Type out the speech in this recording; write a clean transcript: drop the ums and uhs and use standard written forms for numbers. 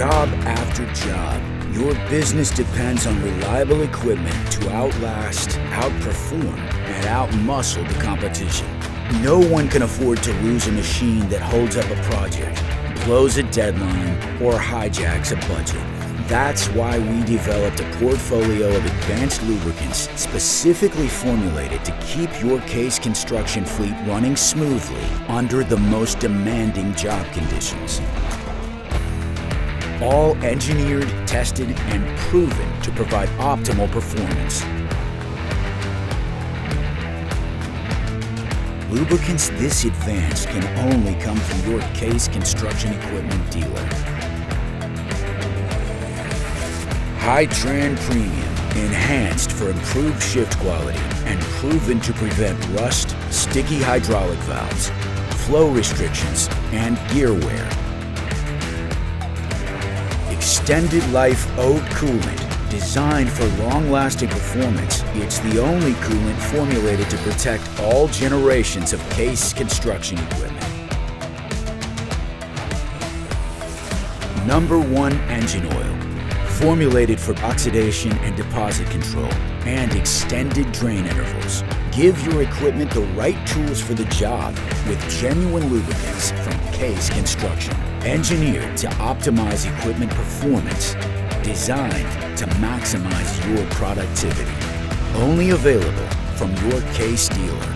Job after job, your business depends on reliable equipment to outlast, outperform, and outmuscle the competition. No one can afford to lose a machine that holds up a project, blows a deadline, or hijacks a budget. That's why we developed a portfolio of advanced lubricants specifically formulated to keep your case construction fleet running smoothly under the most demanding job conditions. All engineered, tested, and proven to provide optimal performance. Lubricants this advanced can only come from your case construction equipment dealer. High-Tran Premium, enhanced for improved shift quality and proven to prevent rust, sticky hydraulic valves, flow restrictions, and gear wear. Extended life Ode coolant, designed for long-lasting performance. It's the only coolant formulated to protect all generations of case construction equipment. #1 engine oil, formulated for oxidation and deposit control and extended drain intervals. Give your equipment the right tools for the job with genuine lubricants from Case Construction. Engineered to optimize equipment performance, designed to maximize your productivity. Only available from your Case dealer.